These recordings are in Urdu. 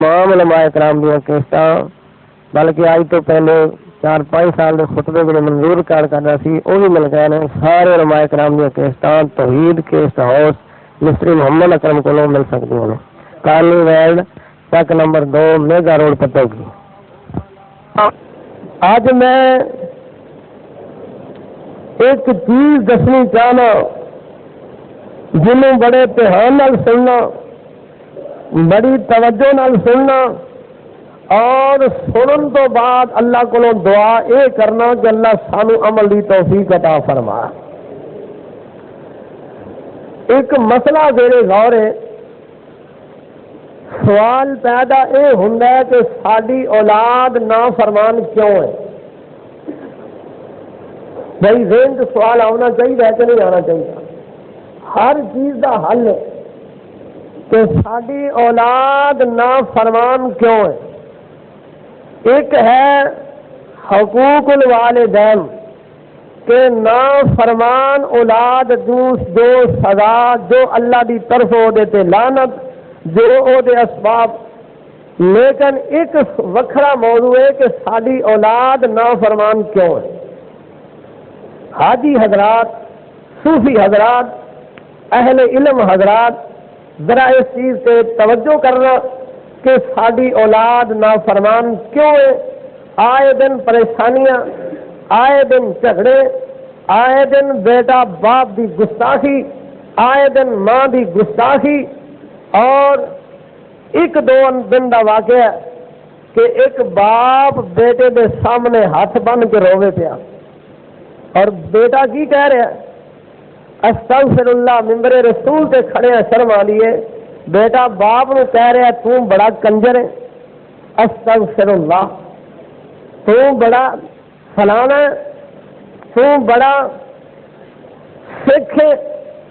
تمام علماء کرام دیا کیسٹاں بلکہ آج تو پہلے 4-5 سال کے خطبے جڑے منظور کر رہا سی وہ بھی مل گئے ہیں. سارے علماء کرام دیا کیسٹاں توحید کیسٹ ہاؤس مستری محمد اکرم کو مل سکتی ہیں. کالنی ویلڈ چک نمبر 2 میگا روڈ پتوکی. آج میں ایک چیز دسنی چاہنا جنوں بڑے دھیان نال سننا بڑی توجہ نال سننا اور سنن تو بعد اللہ کو دعا اے کرنا کہ اللہ سانو عمل دی توفیق عطا فرما. ایک مسئلہ میرے غور ہے. سوال پیدا اے ہوندا ہے کہ ساری اولاد نافرمان کیوں ہے. بھائی ذہن سے سوال آنا چاہیے کہ نہیں آنا چاہیے. ہر چیز کا حل ہے کہ ساری اولاد نافرمان کیوں ہے. ایک ہے حقوق الوالدین کہ نافرمان اولاد جو سزا جو اللہ دی طرف ہو دیتے لعنت جو او دے اسباب. لیکن ایک وکھرا موضوع ہے کہ ساری اولاد نافرمان کیوں ہے. حاجی حضرات صوفی حضرات اہل علم حضرات ذرا اس چیز سے توجہ کرنا کہ ساری اولاد نافرمان کیوں ہے. آئے دن پریشانیاں آئے دن جھگڑے آئے دن بیٹا باپ دی گستاخی آئے دن ماں دی گستاخی. اور ایک دو دن کا واقعہ ہے کہ ایک باپ بیٹے دے سامنے ہاتھ بن کے روے پیا اور بیٹا کی کہہ رہا ہے استغفر اللہ ممبر رسول تے کھڑے ہیں شرم آ لیے. بیٹا باپ نے کہہ رہا تو بڑا کنجر ہے استغفر اللہ تو بڑا فلانا ہے تو بڑا سکھ ہے.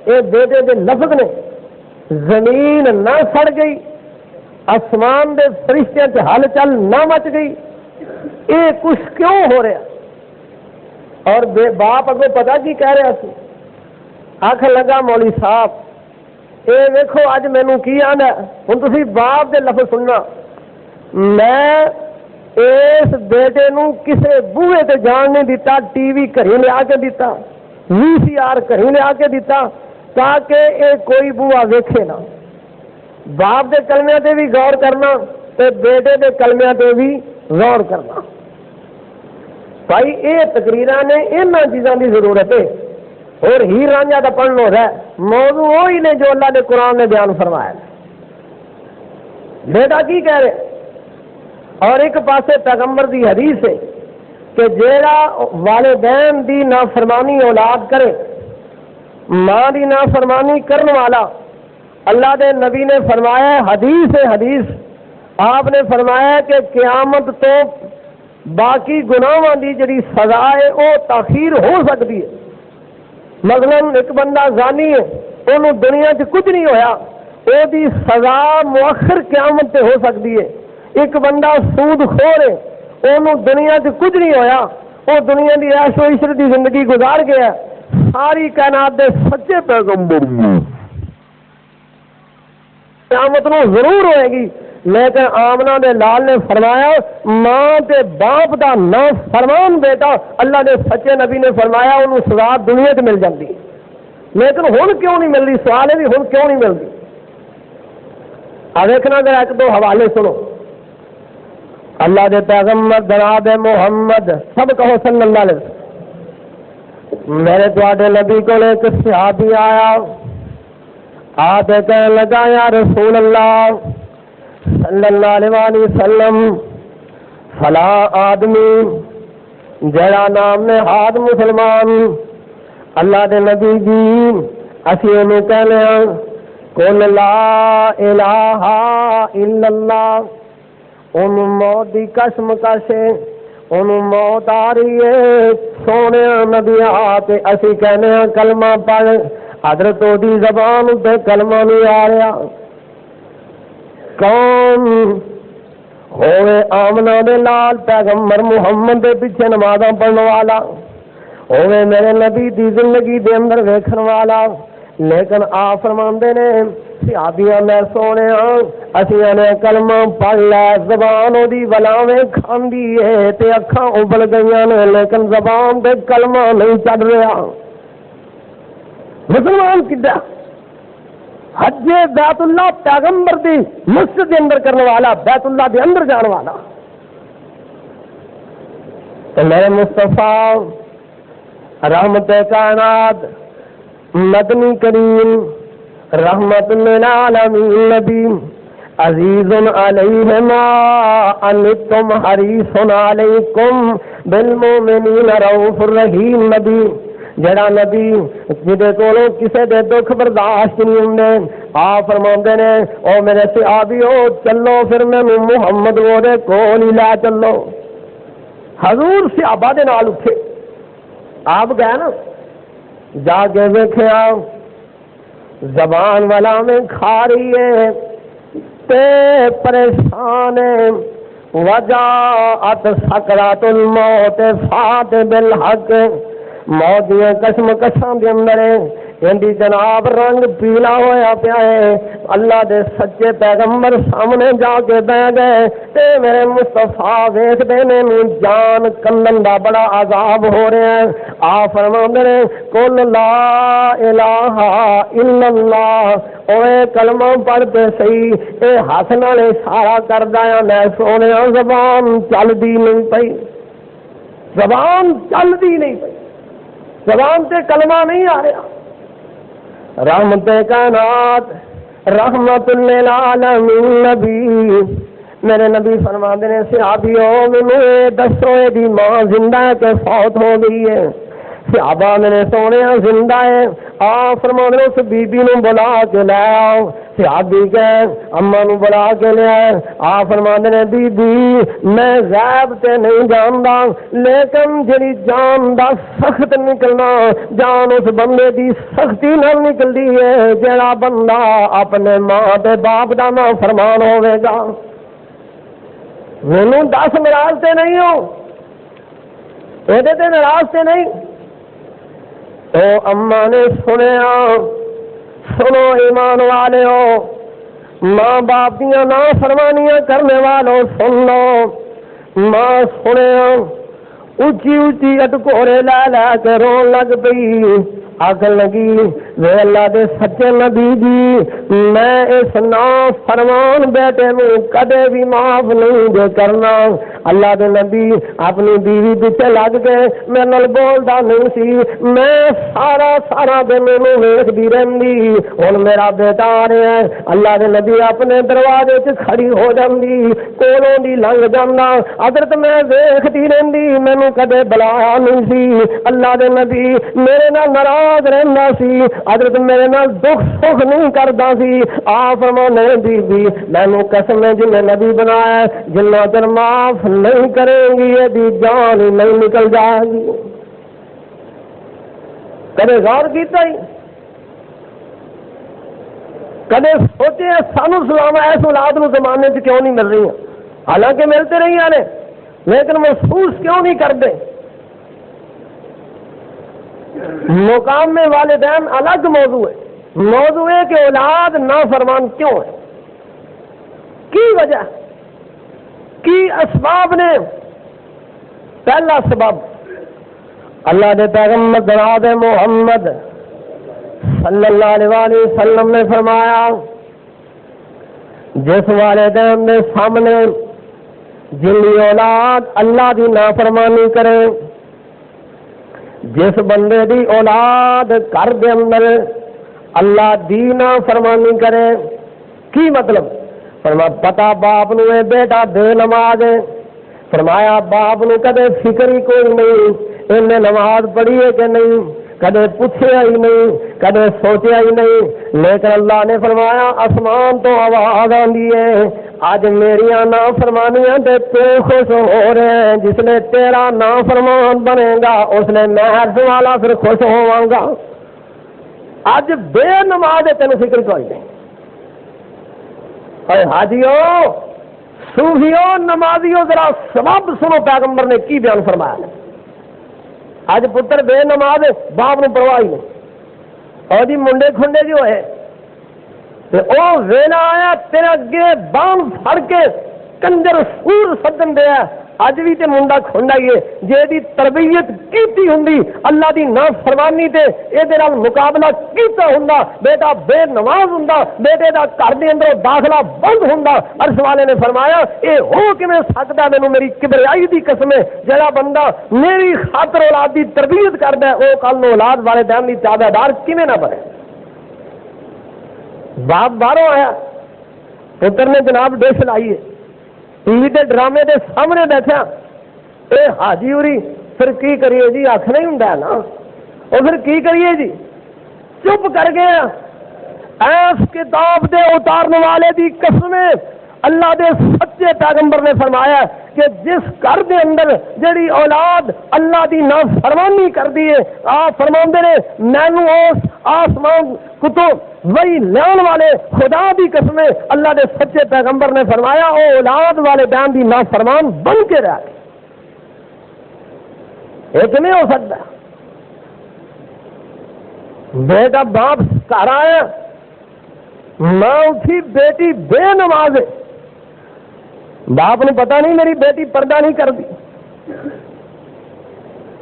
یہ بیٹے دے لفظ نے زمین نہ سڑ گئی آسمان دے فرشتیاں تے ہل چل نہ مچ گئی. یہ کچھ کیوں ہو رہا. اور باپ اگوں پتا کی کہہ رہا سی آخ لگا مولوی صاحب یہ ویکھو اج مینوں کی آنا ہوں تسی باپ دے لفظ سننا. میں اس بیٹے نو کسے بوہے تے جان نہیں دیتا. ٹی وی گھر لیا کے دیتا VCR گھر لیا کے دیتا تاکہ اے کوئی بوا ویکھے نہ. باپ دے کلمیاں تے بھی غور کرنا تے بیٹے دے کلمیاں تے بھی غور کرنا. بھائی یہ تقریراں نے انہاں چیزاں دی ضرورت ہے. اور ہی رانجھا دا پڑھنا ہے موضوع وہی نے جو اللہ نے قرآن نے بیان فرمایا. بیٹا کی کہہ رہے اور ایک پاسے پیغمبر دی حدیث ہے کہ جیڑا والدین دی نافرمانی اولاد کرے ماں دی نافرمانی کرنے والا اللہ دے نبی نے فرمایا حدیث ہے حدیث آپ نے فرمایا کہ قیامت تو باقی گناہاں دی جڑی سزا ہے وہ تاخیر ہو سکتی ہے. مثلا ایک بندہ زانی ہے انہوں دنیا چ کچھ نہیں ہویا وہ دی سزا مؤخر قیامت تے ہو سکتی ہے. ایک بندہ سود خور ہے انہوں دنیا چ کچھ نہیں ہویا وہ دنیا دی عیش و عشرت دی زندگی گزار گیا. ساری کائنات دے سچے پیغمبر قیامت نو ضرور ہوئے گی. لیکن آمنہ دے لال نے فرمایا ماں تے باپ دا نا فرمان بیٹا اللہ دے سچے نبی نے فرمایا انہوں سزا دنیا تے مل جاتی. لیکن ہن کیوں نہیں ملتی سوال ہے بھی ہن کیوں نہیں ملتی. دیکھنا ذرا ایک دو حوالے سنو. اللہ دے پیغمبر جناب محمد سب کہو صلی اللہ علیہ وسلم. میرے تواڈے نبی کو ایک صحابی آیا آپ کہنے لگا یا رسول اللہ صلی اللہ علیہ وسلم فلاں آدمی جڑا نام نے ہاتھ مسلمان اللہ دے نبی جی اسی انہوں کہنے ہیں قل لا الہ الا اللہ ان موت دی قسم کشے ان موت آ رہی ہے سونے نبی آتے اسی کہنے ہیں کلمہ پڑھ حضرت دی زبان تے کلمہ نہیں آ رہا. کون ہوئے آمنہ دے لال پیغمبر محمد دے پیچھے نمازاں پڑھنے والا ہوئے میرے نبی دی زندگی دے اندر ویکھن والا لیکن آ فرماندے نے صحابیاں میں سونے اسیاں نے کلمہ پڑھ لیا، زبان دی ولاویں کھاندی ہے تے اکھاں ابل گئیاں نے، لیکن زبان تے کلمہ نہیں چڑھ رہا۔ مسلمان کدھر حج بیت اللہ پیغمبر دی مسجد دے اندر کرنے والا، بیت اللہ دے اندر جان والا، تو میرے مصطفیٰ رحمت کائنات مدنی کریم رحمت للعالمین نبی عزیز علیہ ما انتم حریص علیکم بالمؤمنین رؤوف الرحیم نبی، جڑا نبی جدے کولوں کسے دے دکھ برداشت نہیں ہوندے، آ فرماندے نے او میرے صحابیو چلو پھر مینوں محمد دے کول ہی لے چلو۔ حضور صحابہ دے نال اٹھے، آپ گئے نا، جا کے ویکھیا زبان والا میں کھا رہی ہے تے پریشان ہے، وجاءت سکرات الموت فات بالحق، موت دیا قسم قسم دے اندر اندی جناب رنگ پیلا ہویا پیا ہے۔ اللہ دے سچے پیغمبر سامنے جا کے بہ گئے تے میرے مصطفیٰ ویکھ دے نے جان کندن دا بڑا عذاب ہو رہا ہے۔ آ فرماندے نے قل لا الہ الا اللہ، اوے کلمہ پڑھتے صحیح، اے ہاتھ نال اشارہ کردا ہے میں سونیا زبان چلدی نہیں پئی، زبان چلدی نہیں پئی، زبان تے کلمہ نہیں آ رہا۔ رحمت کائنات رحمت للعالمین نبی، میرے نبی فرماندے نے صحابیوں مینوں دسو دی ماں زندہ ہے کہ فوت ہو گئی ہے؟ صحابہ میرے سونے زندہ ہے۔ آ فرماندے نے اس بی بی نوں بلا کے لے آؤ، صحابی کہے اما نوں بلا کے لے آئے۔ آ فرماندے نے بی بی میں غیب تے نہیں جاندا، لیکن جڑی جان دا سخت نکلنا، جان اس بندے دی سختی نال نکلدی ہے جڑا بندہ اپنے ماں تے باپ دا نا فرمان ہوے گا۔ مینوں دس ناراض تے نہیں ہو، ایدے تے ناراض تے نہیں۔ تو اما نے سنیا، سنو ایمان والے ہو، ماں باپ دیاں نا فرمانیاں کرنے والوں سن لو۔ ماں سنیا اچھی اچھی اٹکورے لے لے کے رون لگ پئی، آخر لگی وے اللہ دے سچے نبی جی میں اس نا فرمان بیٹے میں کدے بھی معاف نہیں دے کرنا۔ اللہ دے نبی اپنی بیوی پیچھے لگ کے میرے نال بولدا نہیں سی، میں سارا دن انہوں ویکھدی رہندی، ہن میرا بیٹا آ رہا ہے، اللہ دے نبی اپنے دروازے چ کھڑی ہو جاندی، کولوں دی لنگ جانا، حضرت میں ویکھدی رہندی، مینوں کدے بلایا نہیں سی۔ اللہ دے نبی میرے نال ناراض رہندا سی، حضرت میرے نال دکھ سکھ نہیں کردا سی۔ آ فرمانے بی بی مینوں قسم ہے جن نبی بنایا جنہ چر معاف نہیں کرے گی یہ جان ہی نہیں نکل جائے گی۔ کدے غور کیتا ہی، کدے سوچے سانو سلام اس اولاد نو زمانے چ کیوں نہیں مل رہی، حالانکہ ملتے رہی نے لیکن محسوس کیوں نہیں کرتے؟ مقام میں والدین الگ موضوع ہے، موضوع ہے کہ اولاد نافرمان کیوں ہے، کی وجہ کی اسباب نے۔ پہلا سبب اللہ دے پیغمبر جناب محمد صلی اللہ علیہ وسلم نے فرمایا جس والدین کے سامنے جن کی اولاد اللہ دی نافرمانی کرے، جس بندے دی اولاد گھر دے اندر اللہ دی نافرمانی کرے، کی مطلب؟ فرمایا پتا باپ نو اے بیٹا بے نماز ہے، فرمایا باپ نو کدے فکر ہی کوئی نہیں انہیں نماز پڑھی ہے کہ نہیں، کدے پوچھیا ہی نہیں، کدے سوچیا ہی نہیں، لیکن اللہ نے فرمایا آسمان تو آواز آندی ہے آج میریاں نافرمانیاں تے تو خوش ہو رہے ہیں، جس نے تیرا نافرمان بنے گا اس نے محض والا پھر خوش ہوا گا۔ آج بے نماز ہے تینوں فکر کوئی نہیں۔ اے حاجیو صوفیو نمازیو ذرا سبب سنو پیغمبر نے کی بیان فرمایا ہے۔ آج پتر بے نماز باپ نو پرواہ نہیں، اور جی منڈے کھنڈے جو ہے او ویلا آیا تیرے اگے بام پھڑ کے کنجر سور سدن دیا اج بھی تے منڈا کھنڈا ہی ہے جے دی تربیت کیتی ہوندی اللہ دی نافرمانی تے اے دے نال مقابلہ کیتا ہوندا بیٹا بے نماز ہوندا بیٹے دا گھر دے اندر داخلہ بند ہوندا عرش والے نے فرمایا اے ہو کیویں سکدا مینوں میری کبریائی دی قسم ہے جڑا بندہ میری خاطر اولاد دی تربیت کردا ہے او کل نو اولاد والے دین دی تابع دار کیویں نہ بنے باپ باہروں آیا پتر نے جناب ڈش لائی ہے ٹی وی تے ڈرامے دے سامنے بیٹھا اے حاجی ہوری پھر کی کریے جی آخ نہیں ہوں نا اور پھر کی کریے جی چپ کر گیا ایس کتاب دے اتارنے والے دی قسم اللہ دے سچے پیغمبر نے فرمایا کہ جس گھر دے اندر جڑی اولاد اللہ دی نافرمانی کر دی ہے آپ فرماندے نے مینوں اس آسمان کتو وہی لیان والے خدا دی قسم اللہ دے سچے پیغمبر نے فرمایا او اولاد والے دین دی نافرمان بن کے رہ گئے ایک نہیں ہو سکتا بیٹا باپ گھر آیا ماں اٹھی بیٹی بے نماز ہے باپ نے پتا نہیں میری بیٹی پردہ نہیں کر دی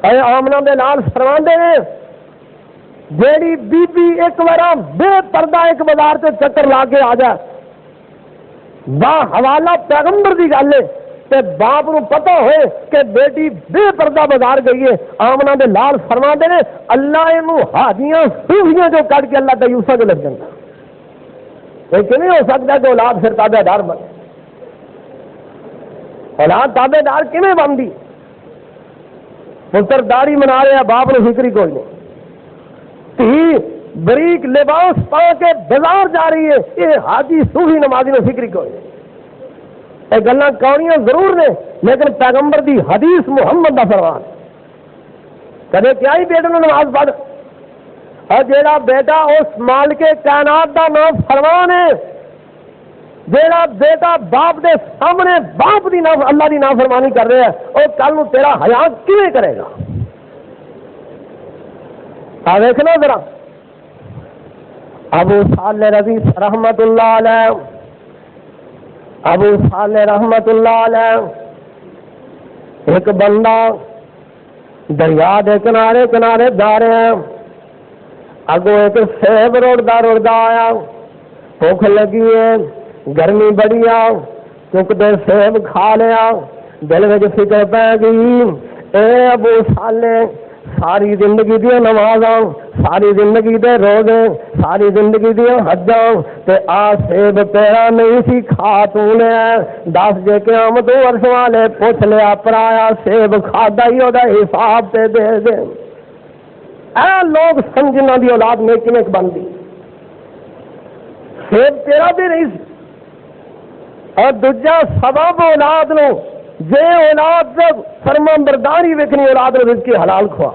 اے آمنہ دے لال فرماندے نے جیڑی بی بی ایک بارا بے پردہ ایک بازار سے چکر لا کے آ جائے با حوالہ پیغمبر دی گل ہے تے باپ نو پتہ ہوئے کہ بیٹی بے پردہ بازار گئی ہے آمنہ دے لال فرماندے نے اللہ انہوں حاجیاں صوفیاں جو کٹ کے اللہ تیوسا جو لگ جاتا لیکن نہیں ہو سکتا کہ اولاد پھر تابع دار بنے اولاد تابع دار کیویں بندی پتر داڑھی منا رہے باپ نے فکری کوئی نہیں تھی بریک لباس پا کے بازار جا رہی ہے یہ حاجی صوفی نمازی نے فکری کوئی نہیں یہ گلاں کونیاں ضرور نے لیکن پیغمبر دی حدیث محمد دا فرمان کدے کیا ہی بیٹے نے نماز پڑھ اور جیڑا بیٹا اس مالک کائنات دا نام فرمان ہے جیڑا بیٹا باپ دے سامنے باپ دی اللہ دی نافرمانی کر رہا ہے اور کل نو تیرا حیا کیویں کرے گا آ دیکھنا ذرا ابو صالح رضی رحمت اللہ علیہ ابو صالح رحمت اللہ علیہ ایک بندہ دریا دے کنارے کنارے جا رہے ہیں اگوں ایک سیب روڑدا آیا بھوک لگی ہے گرمی بڑی آ چکتے سیب کھا لیا دل میں فکر پی گئی اے ابو صالح ساری زندگی دیا نمازاں ساری زندگی دے روزے ساری زندگی دیا حجاں تے آ سیب تیرا نہیں سی کھا تو نے دس جے قیامت عرش والے پوچھ لیا پرایا سیب کھادا ہی او دا حساب تے دے دے اے لوگ سمجھنا دی اولاد میں کنے بندی سیب تیرا بھی نہیں سی اور دوجا سبب اولاد نو جے اولاد جب فرمان برداری ویکھنی اولاد نو رزق حلال کھوا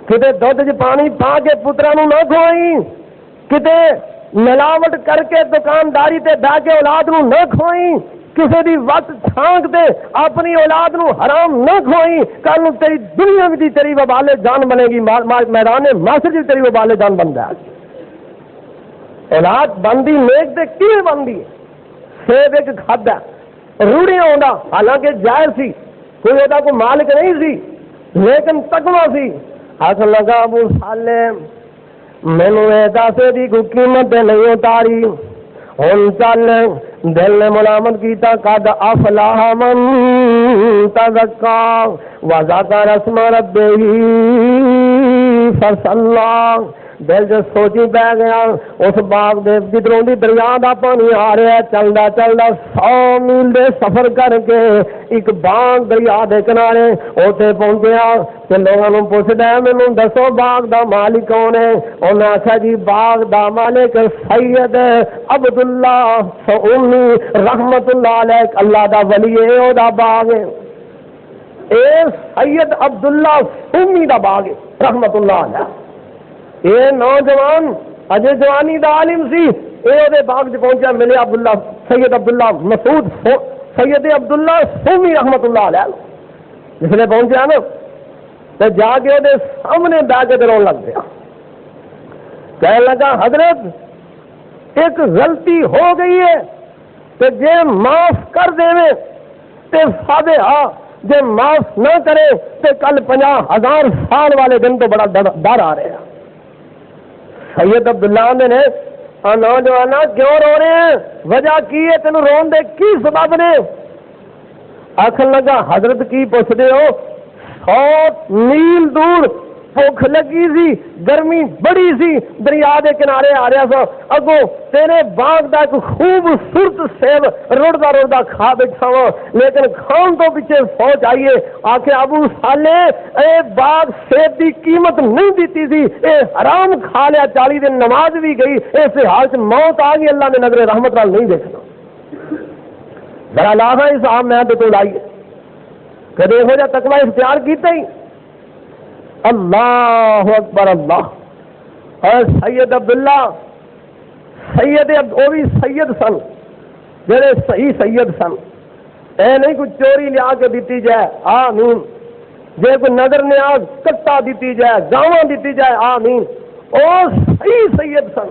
کتے دودھ چ پانی پا کے پترا نو نہ کھوائی کتے ملاوٹ کر کے دکانداری تے بہ کے اولاد نو نہ کھوائی کسی دی وقت چھانک دے اپنی اولاد نو حرام نہ کھوائی کل نو تیری دنیا بھی تیری وبال جان بنے گی میدان معاشر بھی تیری وبال جان بنتا ہے اولاد بندی نیک دے کیویں بندی سیب ایک کھادا روڑیاں آندا حالانکہ جائز سی کوئی ادا کوئی مالک نہیں سی لیکن تقوی سی آخ لگا ابو صالح مینوں اے دس دی کوئی قیمت نہیں اتاری ہن چل دل نے ملامت کیتا قد افلاح من تزکا وذکر اسم ربہ فصلی دل جو سوچی پی گیا اس باغ دے جدروں دی دریا دا پانی آ رہا ہے چلدا چلدا 100 میل دے سفر کر کے ایک باغ دریا دے کنارے اوتھے پہنچیا تے لوگاں نوں پوچھدا ہے مینوں دسو باغ دا مالک کون ہے انہاں آکھیا جی باغ دا مالک سید عبداللہ سعونی رحمت اللہ علیہ اللہ دا ولی ہے او دا باغ ہے اے سید عبداللہ سعونی دا باغ ہے رحمت اللہ علیہ یہ نوجوان اجے جوانی دا عالم سی اے باغ چ پہنچا ملے عبداللہ سید عبداللہ مسعود سید عبداللہ سومی رحمت اللہ علیہ جس نے پہنچا نا تو جا کے وہ سامنے بہ کے رون لگ گیا کہنے لگا حضرت ایک غلطی ہو گئی ہے تو جے معاف کر دے تے فادے ہاں، جے معاف نہ کرے تے کل 50,000 سال والے دن تو بڑا ڈر آ رہا۔ سید عبداللہ نے نوجوانا کیوں رو رہے ہیں، وجہ کی ہے، تینوں رون دے کی سبب نے؟ آخر لگا حضرت کی پوچھ دے ہو، 100 میل دور بھوک لگی سی، گرمی بڑی سی، دریا دے کنارے آ رہا سا، اگوں تیرے باغ دا ایک خوبصورت سیب رڑدا رڑدا کھا بیٹھا وا، لیکن کھان تو پیچھے سوچ آئیے، آخر ابو صالح اے باغ سیب دی قیمت نہیں دیتی سی، اے حرام کھا لیا، 40 دن نماز بھی گئی، اس حال سے موت آ گئی، اللہ نے نظر رحمت نال نہیں دیکھنا۔ ذرا لاہا حساب میں تو لائیے کہ دیکھو جا تقوی اختیار کیتا ہی، اللہ اکبر اللہ۔ اور سید عبداللہ وہ بھی سید سن، جڑے صحیح سید سن، اے نہیں کوئی چوری لیا کے دیتی جائے، آمین، جے کوئی نظر نیاز کٹا دیتی جائے، گاواں دیتی جائے، آمین، او صحیح سید سن۔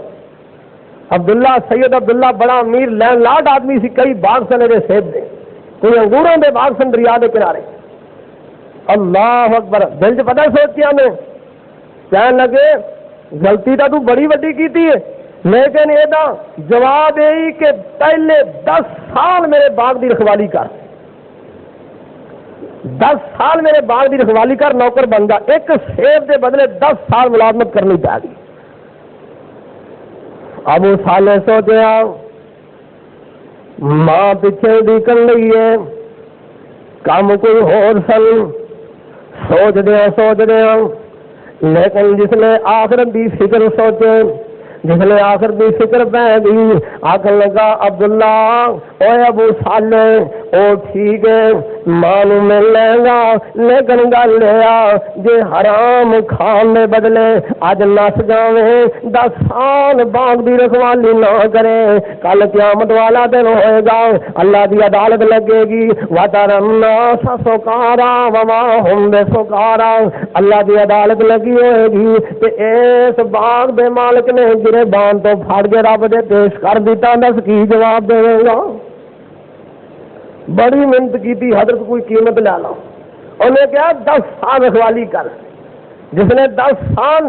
عبداللہ سید عبداللہ بڑا امیر لینڈ لارڈ آدمی سی، کئی باغ سن دے سیب دے، کوئی انگوروں دے باغ سن دریا دے کنارے۔ اللہ اکبر، دل چ پتہ سوچ کیا میں کہنے لگے غلطی تو بڑی وڈی کیتی ہے، لیکن یہ جواب یہی کہ پہلے 10 سال میرے باغ دی رکھوالی کر، 10 سال میرے باغ دی رکھوالی کر، نوکر بن گا، ایک سیب دے بدلے 10 سال ملازمت کرنی پائے گی۔ ابو صالح سوچیا ماں پیچھے ڈیکن لئی ہے، کام کوئی ہور سن، سوچ دیا، لیکن جس نے آخرت دی فکر سوچے، جس نے آخر دی فکر پہ گئی، آخر لگا عبداللہ اے ابو صالح او ٹھیک ہے ماں نو مل لے گا، لیکن گل یہ جے حرام کھان دے بدلے اج نس جاویں، 10 سال باغ دی رکھوالی نہ کرے، کل قیامت والا دن ہوئے گا، اللہ دی عدالت لگے گی، وَتَرَى النَّاسَ سُکَارَىٰ وَمَا هُمْ بِسُکَارَىٰ، اللہ دی عدالت لگی ہوئے گی تے اس باغ دے مالک نے گربان تو پھڑ کے رب دے پیش کر دیتا، دس کی جواب دے گا؟ بڑی محنت کی تھی حضرت، کوئی قیمت لے لو، انہیں کہا 10 سال رکھوالی کر، جس نے 10 سال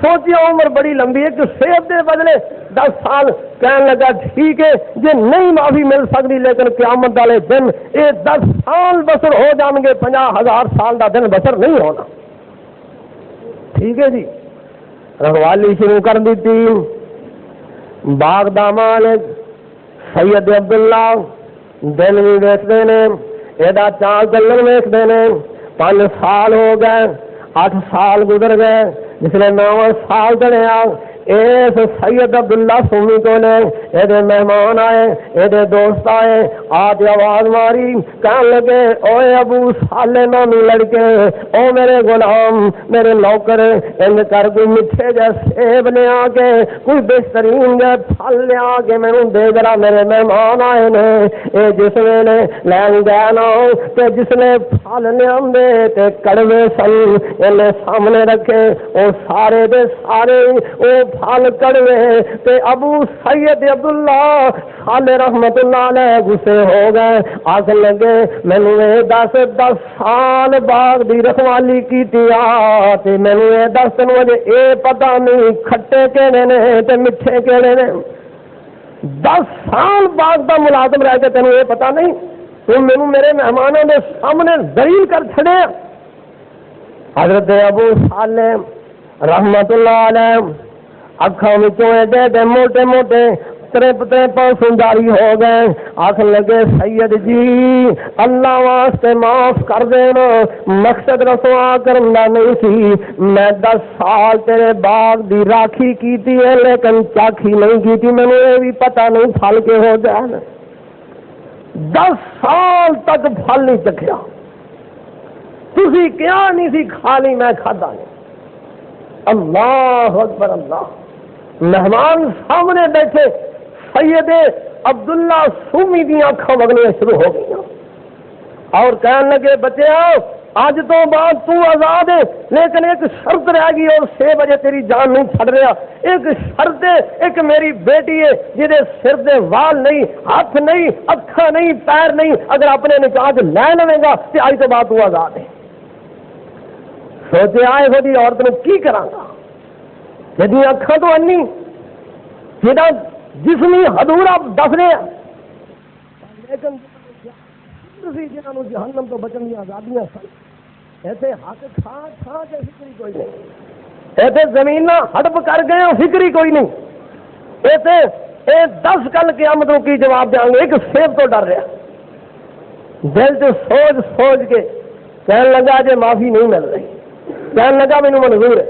سوچیا، عمر بڑی لمبی ہے کہ سیب دے بدلے 10 سال، کہنے لگا ٹھیک ہے جی نہیں معافی مل سکتی، لیکن قیامت والے دن یہ 10 سال بسر ہو جان گے، 50,000 سال کا دن بسر نہیں ہونا۔ ٹھیک ہے جی، رکھوالی شروع کر دیتی، باغ دا مالک سید عبداللہ دن بھی ویکتے نے، یہ چال چلن ویکتے نے، 5 سال ہو گئے، 8 سال گزر گئے، جس نے 9 سال چڑھیا، اس سید عبداللہ سومی کو نے یہ مہمان آئے، یہ دوست آئے، آج آواز ماری، کہنے لگے اوے ابو صالح نامی لڑکے، او میرے غلام، میرے نوکر، ان کر کوئی میٹھے جے سیب لے آ کے، کوئی بہترین جے پھل لے آ کے مینوں دے، ذرا میرے مہمان آئے نے، اے جس ویلے لین گیا نا تے جس نے پھل لے تے کڑوے سن، انہیں سامنے رکھے، او سارے دے سارے او پھل کڑوے، تے ابو سید عبداللہ صالح رحمت اللہ علیہ غصے ہو گئے، آخر لگے مینوں یہ 10 سال باغ دی رکھوالی کیتی آ تے مینوں یہ 10 تینوں اجے اے پتہ نہیں کھٹے کہڑے نے تے میٹھے کہڑے نے، 10 سال باغ دا ملازم رہ کے تینوں یہ پتہ نہیں، تو مینوں میرے مہمانوں دے سامنے ذلیل کر چھڑے۔ حضرت ابو صالح رحمت اللہ علیہ اکھاں وچوں ایڈے موٹے موٹے ترے پانسوں جاری ہو گئے، آخر لگے سید جی اللہ واسطے معاف کر دینا، مقصد رسوا کرنا نہیں سی، میں 10 سال تیرے باغ دی راکھی کیتی ہے لیکن چاکھی نہیں کیتی، میں نے یہ بھی پتہ نہیں پھل کے ہو جائے، 10 سال تک پھل نہیں چکھیا، تسی کیا نہیں سی کھا لی، میں کھادا نہیں۔ اللہ اکبر اللہ، مہمان سامنے بیٹھے، سید عبداللہ سومی دی آنکھاں وگنیاں شروع ہو گئی اور کہنے لگے بچے آؤ اج تو بعد تو آزاد ہے، لیکن ایک شرط رہ گئی اور 6 بجے تیری جان نہیں چھڑ رہا۔ ایک شرط ہے، ایک میری بیٹی ہے جہدے سر دے وال نہیں، ہاتھ نہیں، اکھاں نہیں، پیر نہیں، اگر اپنے نکاح لے لوے گا تو اج تو بعد تو آزاد ہے۔ سوچے آئے ہو جی عورت نو کی کراں گا جدی اکھاں تو انی جہاں جسمی حضور آپ دس رہے ہیں، لیکن جنہوں جہنم تو بچن کی آزادیاں سن، ایسے حق کھا کھا کے فکری کوئی نہیں، ایسے زمین ہڑپ کر گئے فکر ہی کوئی نہیں، ایسے 10 کل قیامتوں کی جواب دیں گے۔ ایک سیب تو ڈر رہا، دل سے سوچ سوچ کے کہنے لگا جی معافی نہیں مل رہی، کہنے لگا مینوں منظور ہے،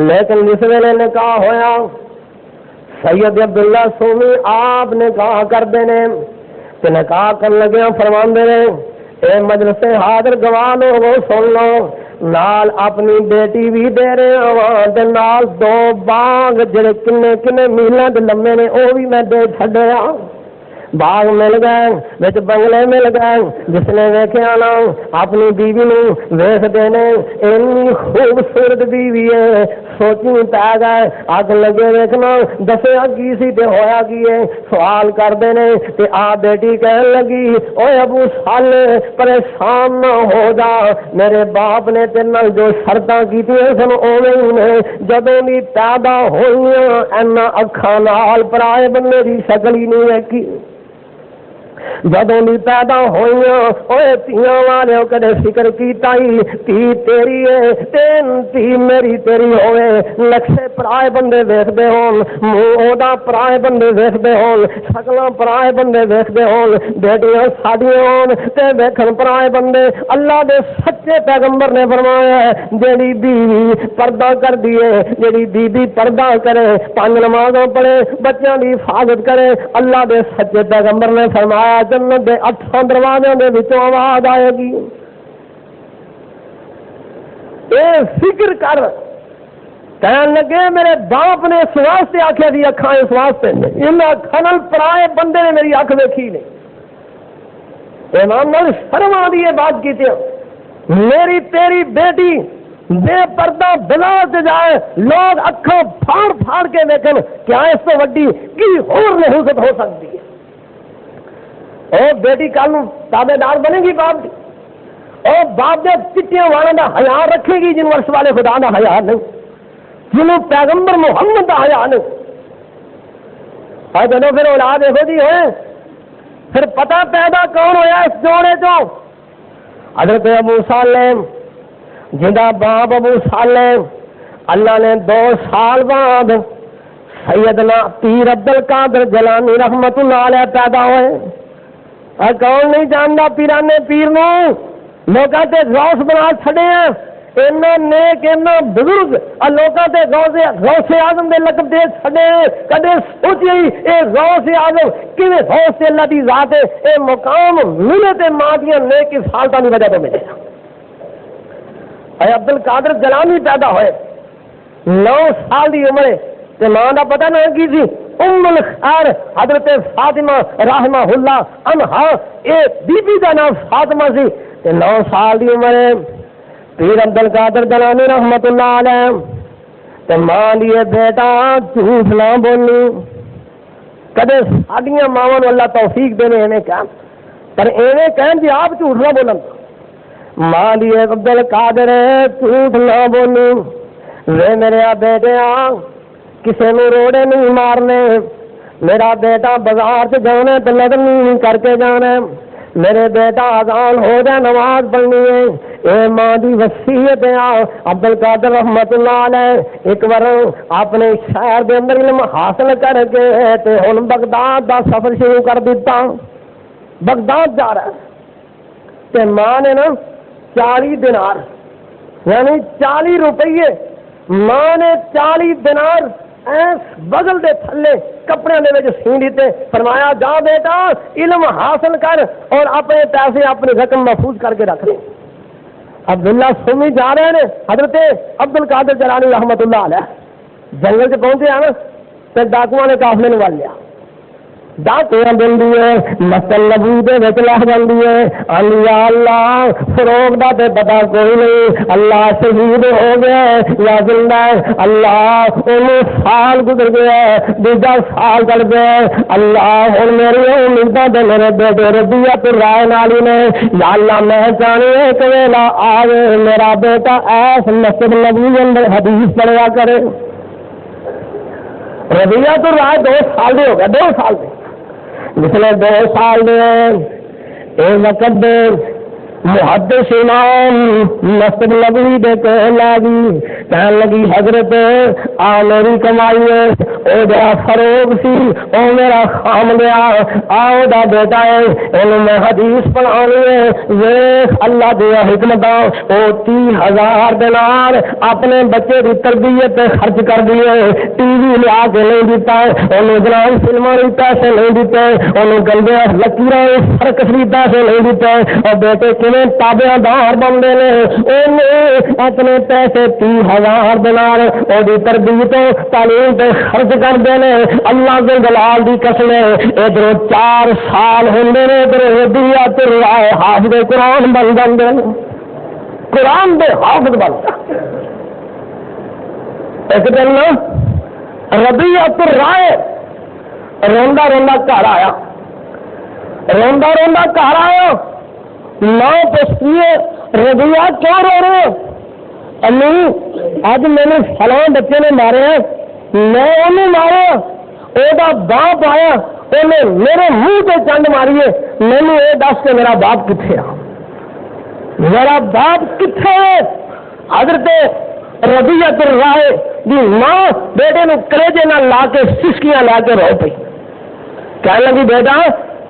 لیکن جس ویلے نکاح ہویا سید عبداللہ سومی آپ نے کہا کرتے ہیں کہ نکاح کر لگے فرماندے نے اے مجلس حاضر گواہ لو وہ سن لو، نال اپنی بیٹی بھی دے رہے ہاں، نال 2 باغ جڑے کنے کنے میلاں دے لمے نے وہ بھی میں دے چھڈیا، باغ مل گئے بچ بنگلے مل گئے، جس نے ویکھیا نا اپنی بیوی نو ویکھ دینے اینی خوبصورت بیوی ہے، سوچی پی گئے اگ لگے ویکھنا دسیا کی سی تے ہویا کی ہے، سوال کرتے نے تے آ بیٹی کہن لگی اوے ابو صالح پریشان نہ ہو جا، میرے باپ نے تیرے نال جو شرطاں کیتیاں سن اوویں ہی نے، جدوں دی پیدا ہوئیاں اینا اکھاں نال پرائے بندے دی شکل ہی نہیں ویکھی، جدوں دی پیدا ہوئیاں اوے تیاں والے کدے فکر کیتا ہی تی تیری ہے تین تی میری تیری ہوئے، لکھے پرائے بندے ویکھدے ہون، منہ اودا پرائے بندے ویکھدے ہون، شکلاں پرائے بندے ویکھدے ہون، بیٹیاں ساڈیاں ہون تے ویکھن پرائے بندے۔ اللہ دے سچے پیغمبر نے فرمایا ہے جیڑی بیوی پردہ کر دیے، جیڑی بیوی پردہ کرے، 5 نمازاں پڑھے، بچیاں دی حفاظت کرے، اللہ دے سچے پیغمبر نے فرمایا جنت دے 8 دروازوں دے وچوں آواز آئے گی، اے فکر کر۔ کہنے لگے میرے باپ نے اس واسطے آخیا دی اکھاں اس واسطے نے، ان اکھاں نال پرائے بندے نے میری اکھ ویکھی نے، امام نال شرم آ دی بات کیتے میری تیری بیٹی بے پردہ بلا سے جائے، لوگ اکھاں پھاڑ پھاڑ کے دیکھن کیا اس تو وڈی کی اور نحوست ہو سکتی ہے؟ او بیٹی کل تابے دار بنے گی باپ کی، او باپ دے چٹیاں والوں کا حیا رکھے گی جن ورس والے خدا کا حیا نہیں، جنہوں پیغمبر محمد کا حیا نہیں۔ اور جدو پھر اولاد یہو جی ہوئے پھر پتہ پیدا کون ہویا اس جوڑے چوں؟ حضرت ابو صالح جہاں باپ ابو صالح اللہ نے 2 سال بعد سیدنا پیر عبد القادر جیلانی رحمت اللہ علیہ پیدا ہوئے۔ کون نہیں جانتا پیرانے پیر نو، لوگاں تے غوث بنا چھڑے ہیں، اینا نیک اینا بزرگ لوگاں تے غوث اعظم دے لقب دے چھڑے ہیں، کدے سوچی اے غوث اعظم کیویں غوث اللہ دی ذات ہے، اے مقام ملے تے ماں دیاں نیک حالتاں دی وجہ تو ملے۔ اے عبد القادر جیلانی پیدا ہوئے 9 سال دی عمر تے ماں دا پتہ نہ کی سی، ام الخیر حضرت فاطمہ رحمہ اللہ عنہا، اے بی بی دا نام فاطمہ سی تے 9 سال دی عمر پیر عبد القادر جیلانی رحمت اللہ علیہ تے ماں لیے بیٹا جھوٹ نہ بولی، کدے ساڈیاں ماواں نوں اللہ توفیق دے نے کیا پر ایویں کہن جی آپ جھوٹ نہ بولن، ماں لیے عبد القادر جھوٹ نہ بولی، وے میرے بیٹے کسے نو روڑے نہیں مارنے، میرا بیٹا بازار سے جانا تو لگن نہیں کر کے جانا، میرے بیٹا اذان ہو جائے نماز پڑھنی ہے، اے ماں دی وصیت ہے۔ عبد القادر رحمت اللہ علیہ ایک بار اپنے شہر دے اندر علم حاصل کر کے تے ہن بغداد دا سفر شروع کر دیتا، بغداد جا رہا ہے تے ماں نے نا 40 دینار یعنی 40 روپیے ماں نے 40 دینار ایس بغل دے تھلے کپڑے دے وچ سی دیتے، فرمایا جا بیٹا علم حاصل کر اور اپنے پیسے اپنی رقم محفوظ کر کے رکھ لے۔ عبداللہ سومی جا رہے ہیں حضرت عبد القادر جیلانی رحمت اللہ علیہ جنگل سے پہنچے ہیں نا تو ڈاکواں نے قافلے نکال لیا، ڈاکیاں دندی ہے مسجد نبوی دے وچ لہ جاندی ہے یا اللہ فروغ دا تے پتہ کوئی نہیں اللہ شہید ہو گیا یا زندہ ہے اللہ انہوں سال گزر گیا دوجا سال چڑھ گیا اللہ ہن میری امیداں تے میرے بیٹے ربیعۃ الرائے نالی نے یا اللہ میں چاہنی ہے کہ ویلا آوے میرا بیٹا ایس مسجد نبوی اندر حدیث پڑھیا کرے ربیعۃ الرائے 2 سال دے ہو گیا 2 سال دے جس نے 2 سال دے اے وقت دے محدث امام مسجد نبوی دے کہن لگی حضرت آ میری کمائی ہے او جڑا فروغ سی او میرا خام لیا آؤ دا بیٹا ہے انہوں میں حدیث پڑھانی ہے ویخ اللہ دیا حکمت او 30,000 دینار اپنے بچے کی تربیت خرچ کر دیے ٹی وی لیا کے نہیں دیتا انہوں جناب فلموں کی پیسے نہیں دیتے انہوں گندے لکیریں سرکس کی پیسے نہیں دیتے اور بیٹے تابع دار بندے نے اپنے پیسے 30,000 دینار وہ تربیت تعلیم پہ خرچ کرتے ہیں اللہ کے جلال دی قسم ادھر 4 سال ہوں ادھر ربیعۃ الرائے حافظ قرآن بن جاتے ہیں قرآن دے حافظ بن جاتے ایک دن ربیعۃ الرائے روندا روندا گھر آیا روندا روندا گھر آیا نہ پوچھتی ہے ربیعہ کیوں رو رہے ہو امی اج میں نے فلاں بچے نے مارے میں انہوں مارا وہ باپ آیا انہیں میرے منہ پہ چنڈ ماری ہے مینو یہ دس کے میرا باپ کتنے آ میرا باپ کتنے ہے حضرت ربیعۃ الرائے دی ماں بیٹے نو کلیجے نہ لا کے سسکیاں لا کے رو پئی کہنے لگی بیٹا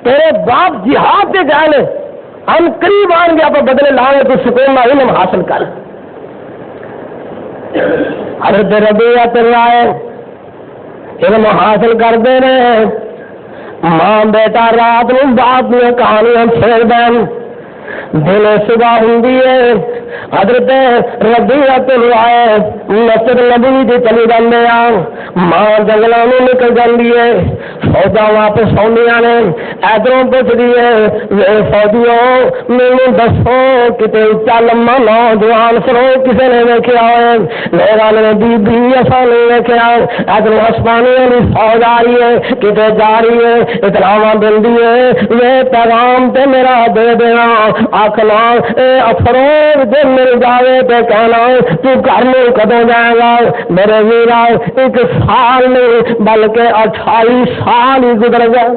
تیرے باپ جہاد سے گئے ہم قریب آن گیا پر بدلے لاؤ تو سکون نہ علم حاصل کر حضرت ربیعۃ الرائے علم حاصل کرتے ہیں ماں بیٹا رات میں باپ نے کہانیاں چھیڑ دیں دن صبح ہوں حضرت ربیعۃ الرائے مسجد نبوی دی چلی جاندے ماں جنگلاں میں نکل جاندی ہے فوجاں واپس آندیاں نے ادھروں پوچھدی ہے فوجیوں مینوں دسو کتے اچا لمبا نوجوان سرو کسے نے ویکھیا ہوئے میرا نے بی اساں نہیں ویکھیا ادھروں ہسپانیاں دی فوج آ رہی ہے کتے جا رہی ہے اطلاعاں دندی ہے یہ پیغام تے میرا دے دینا آخنا اے افروز دن مل جائے تو کہنا تو گھر میں کدوں جائے گا میرے ویرا 1 سال نہیں بلکہ 28 سال ہی گزر گئے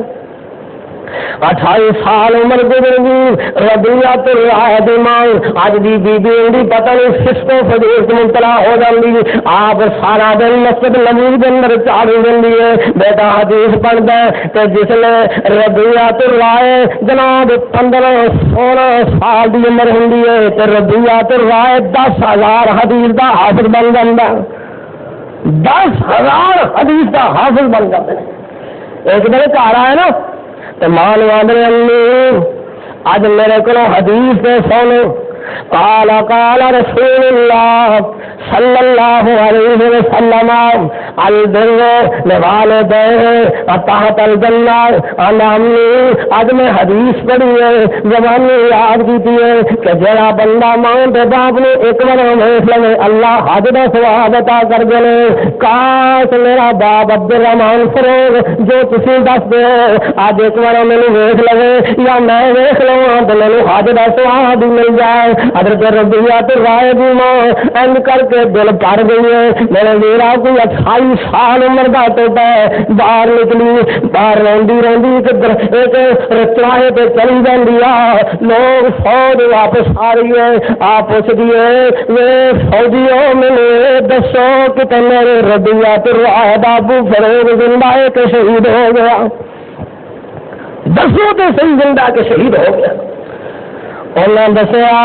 28 سال عمر گزر گئی ربیعۃ الرائے دی ماں اج دی بی دی پتہ نہیں سسٹو فدیس مبتلا ہو جاندی آپ سارا دن مسجد نبوی دے اندر چاڑی دیندی ہے بیٹا حدیث پڑھدا ہے تے جس نے ربیعۃ الرائے جناب 15-16 سال دی عمر ہوندی ہے تے ربیعۃ الرائے 10,000 حدیث دا حافظ بن جاندا 10,000 حدیث دا حافظ بن جاندا ایک دن گھر آیا نا مان وادر امی اج میرے کو حدیث دے سنو قال قال رسول اللہ صلی اللہ علیہ وسلم البر لوالدین تحت الجنہ امی اج میں حدیث پڑھی ہے زبانی یاد کی ہے کہ جڑا بندہ ماں تے باپ نے ایک بار ویکھ لے اللہ حج دا ثواب عطا کر دے کاش میرا باپ عبد الرحمان فروغ جو تسی دس دے اج ایک بار مینوں ویکھ لے یا میں ویکھ لواں تے مینوں حج دا ثواب مل جائے حضرت ربیعۃ الرائے دی ماں اند کر کے دل کر گئی ہے میرے ویرا کوئی 28 سال عمر دا توتا ہے باہر نکلی باہر روندی روندی ایک چراہے پہ چلی جاندی لوگ فوج واپس آ رہی ہے آپ پوچھدی ہے وے فوجیوں ملے دسو کہ میرے ربیعۃ الرائے دا ابو فروغ زندہ ہے کہ شہید ہو گیا دسو تو صحیح زندہ کہ شہید ہو گیا انہوں نے دسیا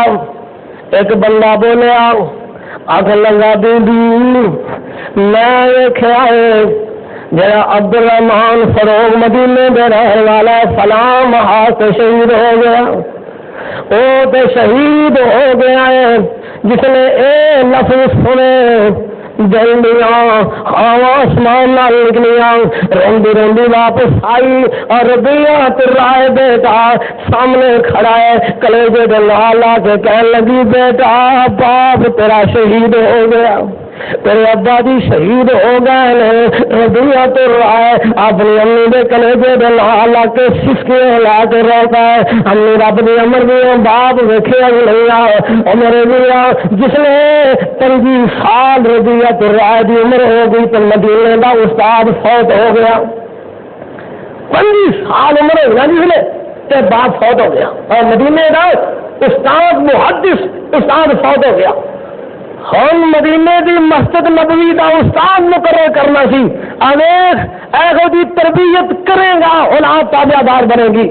ایک بندہ بولیا آخ لگا بی میں ویکھیا ہے جڑا عبد الرحمان فروغ مدینے دے رہن والا فلاں محا سے شہید ہو گیا وہ تو شہید ہو گیا ہے جس نے اے لفظ سنے جلدیاں آسمان نال نکلیاں روندی روندی واپس آئی اور ربیعۃ الرائے بیٹا سامنے کھڑا ہے کلیجے دے نال لا کے کہنے لگی بیٹا باپ تیرا شہید ہو گیا تیرے ابا جی شہید ہو گئے ربیعۃ الرائے اپنی امی دے کلیجے دے نال لا کے سسکیاں لا کے رہتا ہے امی رب دی امر دی باپ ویکھیا نہیں عمر دیا جس نے 25 سال ربیعۃ الرائے دی عمر ہو گئی تو مدینے دا استاد فوت ہو گیا 25 سال عمر ہو گئی جس نے تے باپ فوت ہو گیا اور مدینے دا استاد محدث استاد فوت ہو گیا ہم مدینے دی مسجد نبوی دا استاد مقرر کرنا سی اویخ ایہو دی تربیت کرے گا اولاد تابع دار بنے گی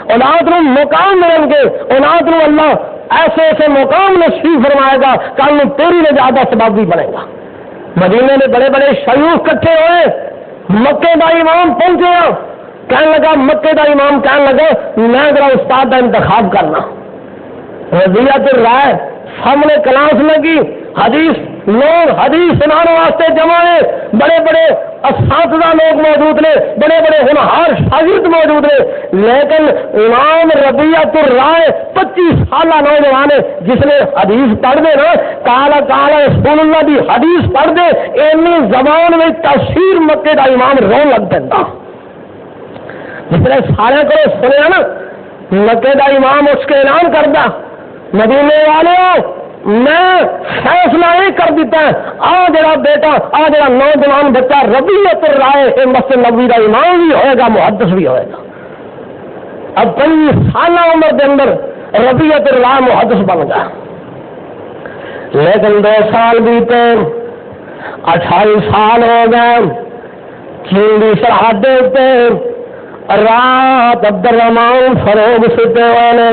اولاد نو مقام ملیں گے اولاد نو اللہ ایسے ایسے مقام نصیب فرمائے گا کل نو تیری نجات دا سبب بھی بنے گا مدینے میں بڑے بڑے شیوخ کٹھے ہوئے مکے دا امام پہنچے کہنے لگا مکے دا امام کہنے لگا میں ذرا استاد دا انتخاب کرنا ربیعۃ الرائے سامنے کلاس لگی حدیث لوگ حدیث سنانے واسطے جمع ہیں بڑے بڑے اساتذہ لوگ موجود نے بڑے بڑے ہونہار شاگرد موجود نے لیکن امام ربیعۃ الرائے 25 سالہ نوجوان ہے جس نے حدیث پڑھ دے نا کالا کالا رسول اللہ دی حدیث پڑھ دے اینی زبان میں تفسیر مکے دا امام رو لگ دینا جس نے سارے کو سنیا نا مکے دا امام اس کے اعلان کردہ مدینے والے میں فیصلہ یہ کر دیتا ہے آ جڑا بیٹا آ جڑا نوجوان بچہ ربیعۃ الرائے مسجد نبوی کا امام بھی ہوئے گا محدث بھی ہوئے گا اب 25 سالہ عمر کے اندر ربیعۃ الرائے محدث بن گیا لیکن 2 سال بیتے 28 سال ہو گئے چین کی سرحد پہ رات عبد الرحمان فروغ ستے ہوئے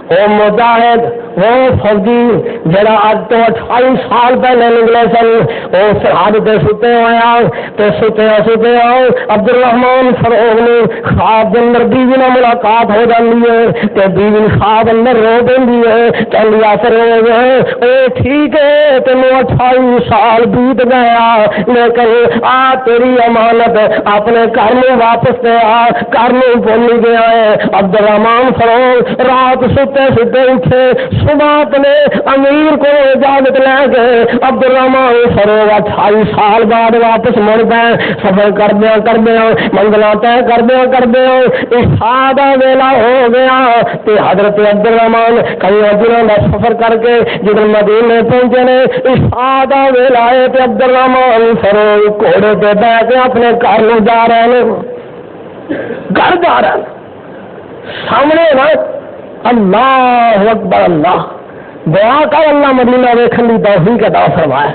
وہ مجاہد وہ فوجی جڑا اج تو 28 سال پہلے نکلے سن وہ سرحد پہ ستے ہوئے عبد الرحمان فروغ نے خواب کے اندر بیوی نے ملاقات ہو جاتی ہے تے بیوی خواب اندر رو دینی ہے کہندی آسر ہو گئے اے ٹھیک ہے تینوں 28 سال بیت گیا لیکن آ تیری امانت اپنے گھر میں واپس دے آ گھر میں بھول گیا ہے عبد الرحمان فروغ رات ستے اٹھے صبح اپنے امیر کو اجازت لے گئے عبد الرحمان فروغ 28 سال بعد واپس مڑ گئے سفر کردیا منزلہ طے کردیا عشاء دا ویلا ہو گیا تے حضرت عبد الرحمان کئی دنوں کا سفر کر کے جب مدینے پہنچے نے عشاء دا ویلا ہے تے عبد الرحمان فروغ گھوڑے پہ بیٹھ کے اپنے گھر میں جا رہے ہیں گھر جا رہے ہیں سامنے نا اللہ اکبر اللہ دعا کر اللہ مدینہ ویکھن دی توفیق عطا فرمائے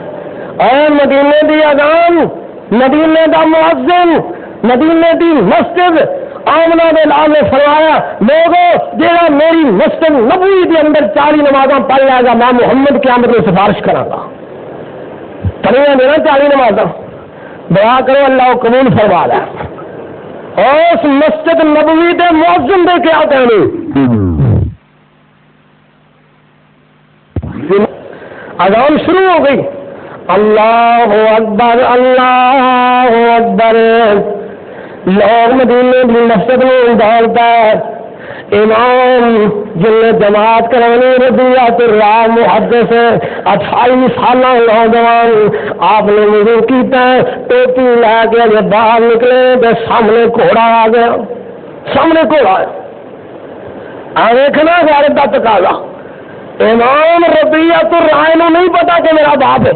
اور مدینے دی اذان مدینے دا مؤذن مدینے دی مسجد آمنہ دے لال نے فرمایا لوگوں جہاں میری مسجد نبوی دے اندر 40 نمازاں پڑھ لے گا میں محمد قیامت میں سفارش کراں گا پڑھیاں نے نا 40 نمازاں دعا کرو اللہ قبول فرما لے اس مسجد نبوی دے مؤذن دے کیا کہنے اذان شروع ہو گئی اللہ اکبر لوگ مدینے کی مسجد میں ڈالتا ہے امام جن نے جماعت کرانی ربیعۃ الرائے محدث 28 سالہ نوجوان آپ نے وضو کیتا ہے ٹوپی لے کے جب باہر نکلے تو سامنے گھوڑا آ گیا سامنے گھوڑا ہے دیکھنا غیرت کا تقاضا امام ربیعۃ الرائے نے نہیں پتا کہ میرا باپ ہے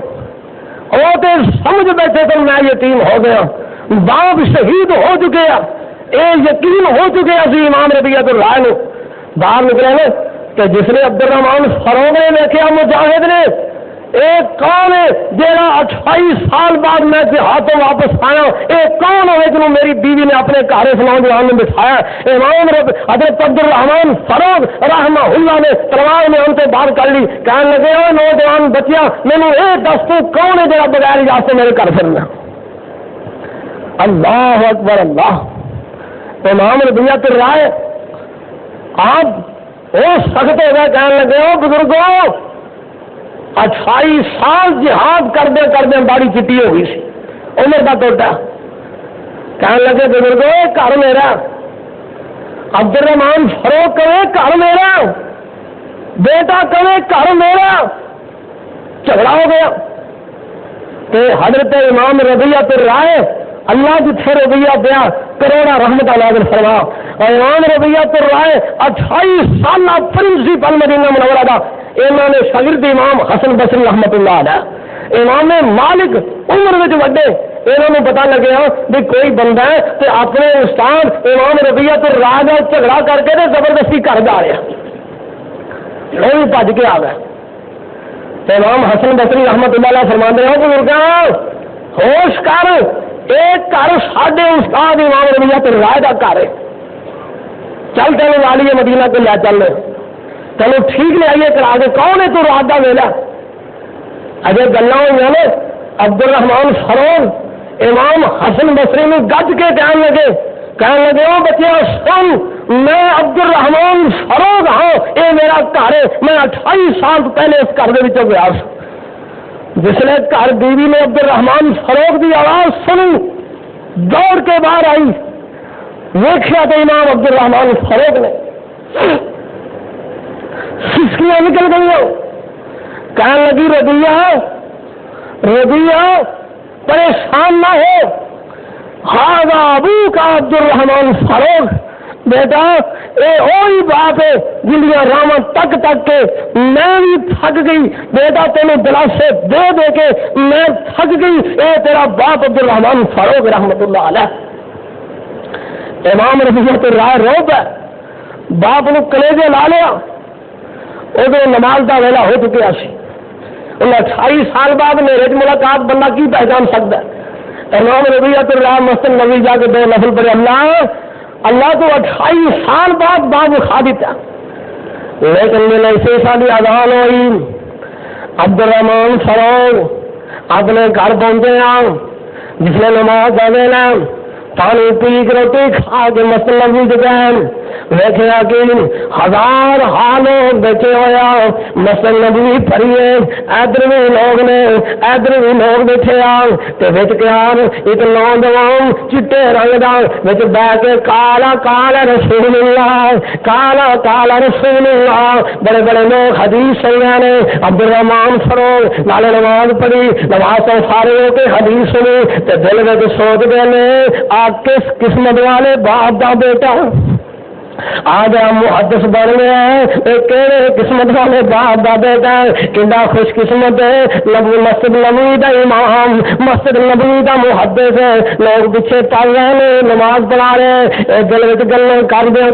وہ تو سمجھ بیٹھے تو میں یتیم ہو گیا باپ شہید ہو چکے اے یقین ہو چکے اسی امام ربیعۃ الرائے نے باہر نکلے نا کہ جس نے عبد الرحمان فروغ نے دیکھا مجاہد نے ایک کون ہے جہاں 28 سال بعد میں ہاتھوں واپس آیا ایک کون ہے جنہوں میری بیوی نے اپنے گھر اس نوجوان میں بٹھایا امام حضرت عبد الرحمان فروغ رحمہ اللہ نے تلوار میں ان سے باہر کر لی کہنے لگے او نوجوان بچیا مینوں یہ دس تو کون ہے جہاں بغیر اجازت میرے گھر پھرنا اللہ اکبر اللہ امام ربیعۃ الرائے آپ وہ سخت ہو گئے کہنے لگے او بزرگوں 28 سال جہاد کردے باڑی چٹی ہو گئی سی، عمر کا ٹوٹا، کہنے لگے بزرگو گھر میرا، عبد الرحمان فاروق کہے گھر میرا، بیٹا کہے گھر میرا، جھگڑا ہو گیا۔ تو حضرت امام رضیۃ الرائے اللہ جتھے رضیہ پیا کروڑا رحمت نازل فرما، اور امام رضیۃ الرائے 28 سالہ پرنسپل مدینہ منورہ دا، انہوں نے شاگرد امام حسن بصری رحمت اللہ علیہ، امام مالک عمر وچ وڈے، انہوں نے پتا لگیا بھی کوئی بندہ ہے تو اپنے استاد امام رضیۃ الرائے دا جھگڑا کر کے زبردستی گھر جا رہا، وہ بھی بھج کے آ گئے۔ امام حسن بصری رحمت اللہ علیہ فرماندے ہیں بزرگاں ہوش کر، ایک گھر ساڈے استاد امام رضیۃ الرائے دا گھر ہے، چل تینوں والی مدینہ کو لے چل، چلو ٹھیک لے آئیے کرا کے، کون ہے تو رات کا ویلا؟ اجے گلا ہوئی نے، عبد الرحمان فاروق امام حسن بصری میں گج کے کہنے لگے او بچے سن، میں عبد الرحمان فاروق ہاں، یہ میرا گھر ہے، میں 28 سال پہلے اس گھر کے گیا سا۔ جس نے گھر بیوی نے عبد الرحمان فاروق کی آواز سنی، دوڑ کے باہر آئی، ویکھیا تو امام عبد الرحمان فاروق نے سسکیاں نکل گئی، کہنے لگی رضیہ پریشان نہ ہو، ہاں ابو کا عبد الرحمان فاروق، بیٹا یہ وہی بات ہے جنیاں راواں تک کے میں بھی تھک گئی، بیٹا تینوں دلاسے دے دے کے میں تھک گئی، اے تیرا باپ عبد الرحمان فاروق رحمت اللہ علیہ۔ امام رضیۃ الرائے روب ہے، باپ نے کلیجے لا لیا، ادھر نماز کا ویلا ہو چکیا سی، 28 سال بعد میرے ملاقات بندہ کی پہچان سکتا ہے؟ امام رضیۃ الرائے مسجد نبی جا کے 2 نفل پڑھے، اللہ تو 28 سال بعد باپ کھا دیتا، لیکن میں ایسے ساری اذان ہوئی، عبد الرحمان فاروق اپنے گھر پہنچے، جس نے نماز پڑھنا پانی پی کے روٹی کھا کے مسجد نبی گئے، ویکھیا کہ 1000 حالوں بیٹھے ہوا مسجد نبی پڑھیے، ادھر بھی لوگ نے ادھر بھی لوگ بیٹھے ایک نوجوان چٹے رنگ دا بہ کے کالا کالا رسول اللہ، کالا کالا رسول اللہ، بڑے بڑے لوگ حدیث سنیا نے، عبد الرحمان فاروق نالے نماز پڑھی، نماز تو سارے ہو کے حدیث سنی، تے دل میں سوچ گئے کس قسمت والے باپ دا بیٹا آج محدث بن گیا ہے، کہڑے قسمت والے باپ دا بیٹا ہے، کنڈا خوش قسمت ہے، مسجد نبوی دا امام، مسجد نبوی دا محدث ہے، لوگ پیچھے چل رہے ہیں، نماز پڑھا رہے، دل وچ گلاں کردے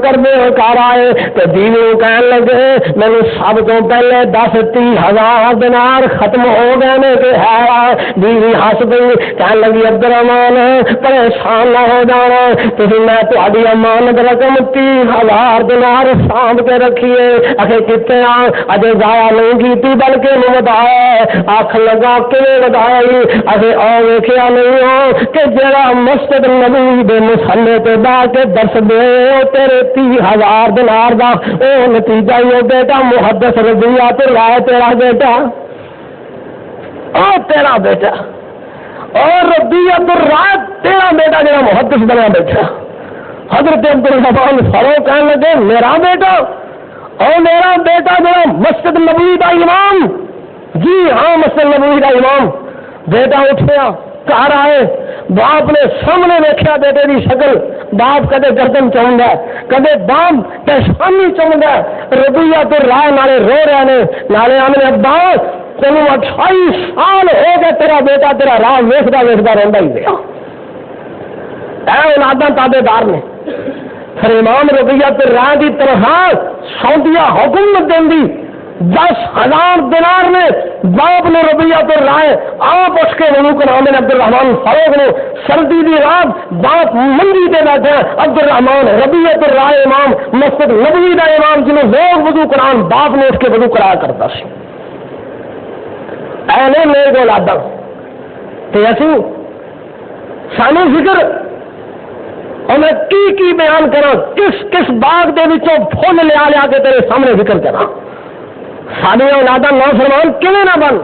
کر آئے تے بیوی کہن لگے مینوں سب تو پہلے 10-30 دینار ختم ہو گئے نے کہ ہے، بیوی ہس پئی کہن لگی عبد الرحمان پریشان نہ ہو جانا، تسی میں تہاڈی امانت رقم 30,000 دینار سانب کے رکھیے، اکھے کتنے اجے ضائع نہیں کیتی بلکہ بتایا، آخ لگا کہ بتائی اجے ویکھیا نہیں ہو کہ جڑا مسجد نبوی دے مصلی تے بیٹھ کے درس دے تیرے 30,000 دینار دا او نتیجہ ہی بیٹا محدث رضیۃ الرائے تیرا بیٹا، او تیرا بیٹا، اور رضیۃ الرائے تیرا بیٹا جڑا محدث بنا بیٹھا۔ حضرت عبد الرحمان فاروق کہنے لگے میرا بیٹا، اور میرا بیٹا جو مسجد نبوی کا امام، جی ہاں مسجد نبوی کا امام، بیٹا اٹھیا گھر آئے، باپ نے سامنے دیکھا بیٹے کی شکل، باپ کدے گردن چاہتا ہے، کدے باپ پیشانی چاہتا ہے، رضیۃ الرائے نالے رو رہے ہیں، نالے آمنے ابا تینوں 28 سال ہو گئے تیرا بیٹا تیرا راہ ویکھدا رہندا ہی گیا، اے اولاداں تابے دار نے۔ پھر امام رضیۃ الرائے کی طرف سعودیہ حکومت دینی 10,000 دینار نے، باپ نے رضیۃ الرائے آپ اٹھ کے وضو کرا دے، عبد الرحمان فاروق نے سردی دی رات باپ منجی تے بیٹھے، عبد الرحمان رضیۃ الرائے امام مسجد نبوی دا امام جنہوں لوگ وضو کران باپ نے اٹھ کے وضو کرایا کرتا سی۔ اے نے میرے کو لادا تے اسی سانو فکر اور میں کی بیان کرا، کس کس باغ دے وچوں پھول لیا کے تیرے سامنے ذکر کرا، ساری اولاداں نافرمان کیوں نہ بن؟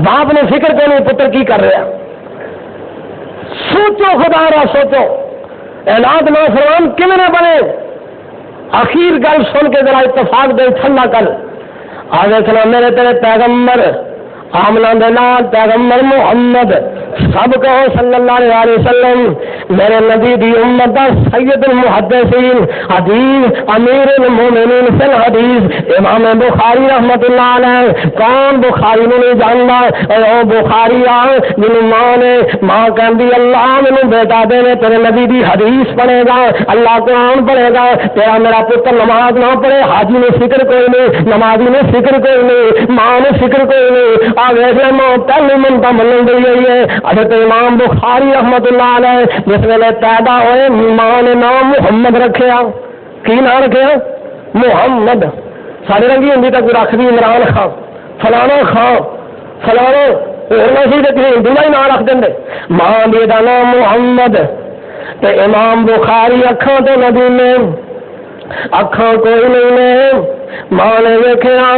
باپ نے فکر کو نہیں پتر کی کر رہا، سوچو خدا را سوچو، اولاد نافرمان کیوں نہ بنے؟ آخر گل سن کے ذرا اتفاق دے ٹھنڈا کر آگے چلا میرے تیرے پیغمبر آمنا دلال پیغمبر محمد سب کو صلی اللہ علیہ وسلم میرے نبی دی امت دا سید المحدثین حدیث امیر المومنین فی الحدیث امام بخاری رحمت اللہ علیہ۔ کون بخاری نے نہیں جاننا؟ او بخاری جن ماں نے ماں کہندی اللہ مینوں بیٹا دے نے تیرے نبی دی حدیث پڑھے گا، اللہ قرآن پڑھے گا، تیرا میرا پتر نماز نہ پڑھے، حاجی نے فکر کوئی نہیں، نمازی نے فکر کوئی نہیں، ماں نے فکر کوئی نہیں۔ ماں پہلی منتا من گئی ہوئی ہے۔ حضرت امام بخاری رحمت اللہ علیہ جس ویلے پیدا ہوئے ماں نے نام محمد رکھیا۔ کی نام رکھیا؟ محمد۔ سارے رنگی ہندی تک رکھ دی عمران خان فلانا خان فلانا اور سی کسی ہندو کا ہی نام رکھ دیں۔ ماں دی دا نام محمد تے امام بخاری اکھاں تو نبی نے اکھاں کوئی نہیں نے ماں نے ویکھیا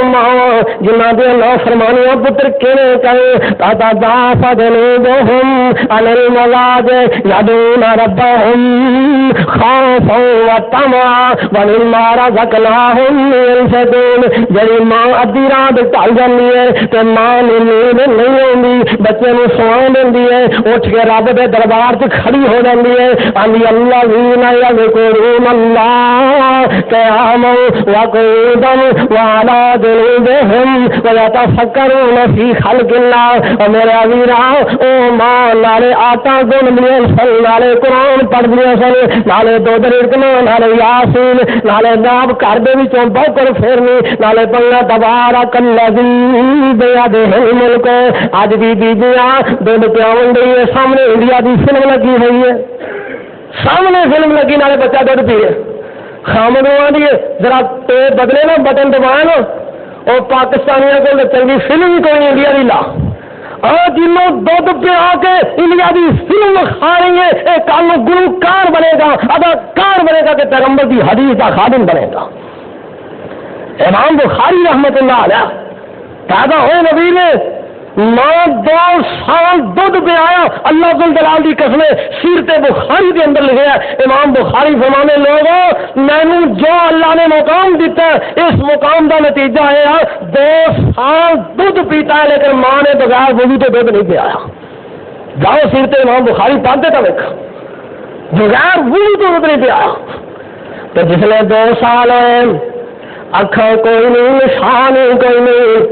ماں جنہ دے نافرمانیاں پتر کینے کرے تا دافع جنوبہم عن المزاج یدعون ربہم خوفا وطمعا ومما رزقناہم ينفقون۔ جڑی ماں ادھی رات ٹل جاندی ہے تے ماں نے نیند نہیں آندی، بچے نوں سوا دیندی ہے، اٹھ کے رب دے دربار تے کھڑی ہو جاندی ہے، آندی الذین یذکرون اللہ قیاما وقعودا وعلی جنوبہم ویتفکرون فی خلق اللہ۔ اور میرے عزیزاں او ماں نالے آٹا گندیاں سن، نالے قرآن پڑھدیاں سن، نالے دودھ رڑکنا، نالے یاسین، نالے ناب گھر دے وچوں بوکر پھیرنی، نالے پڑھنا تبارک الذی بیدہ الملک۔ اج بھی بیبیاں دودھ پیاون دی ہے، سامنے انڈیا دی فلم لگی ہوئی ہے، سامنے فلم لگی نالے بچہ دودھ پیے، خامد آدھی ذرا پیٹ بدلے نا بٹن دبائے نا، اور پاکستانیوں کو چنگی فلم ہی کوئی انڈیا کی لا جنوں دودھ پیا کے انڈیا کی فلم کھا رہی ہے، یہ کل گلوکار بنے گا، اداکار بنے گا کہ پیغمبر کی حدیث کا خادم بنے گا۔ امام بخاری رحمت اللہ علیہ پیدا ہوئے نبی نے 9 سال دودھ پہ آیا، اللہ ذل جلال دی قسم سیرت بخاری کے اندر لکھا ہے۔ امام بخاری فرمانے لوگوں میں جو اللہ نے مقام دیتا ہے اس مقام کا نتیجہ ہے 2 سال دودھ پیتا ہے لیکن ماں نے بغیر وضو تو دودھ نہیں پیا۔ جاؤ سیرت امام بخاری پڑھتے تھا دیکھ، بغیر وضو تو دودھ نہیں پیا۔ تو جس نے 2 سال ہوئے اکھاں کوئی نہیں، نشان کوئی نہیں،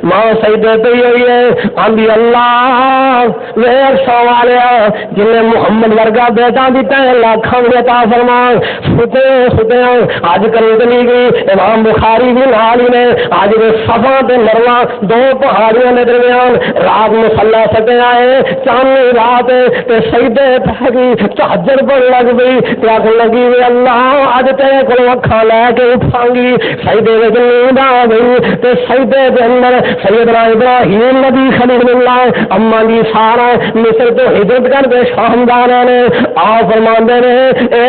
ماں سجدے پہ ہوئی ہے، آندی اللہ ویر سو والیا جن نے محمد ورگا بیٹا دیتا ہے لاکھاں عطا فرما۔ ستے ستے اج کل چلی گئی امام بخاری بھی نال ہی نے، اج دے صفا تے مروا 2 پہاڑیاں دے درمیان رات مصلی ستے آئے، چاندنی رات تے سجدے پہ گئی، تہجد پڑھن لگ پئی تے آکھن لگی وے اللہ اج تیرے کولوں اکھاں لے کے اٹھاں گی۔ سجدے وچ نیند آ گئی تے سجدے دے اندر سیدنا ابراہیم نبی خلیل اللہ اما جی سارا مصر تو ہجرت کر کے شام جا رہے ہیں، آ فرماندے نے اے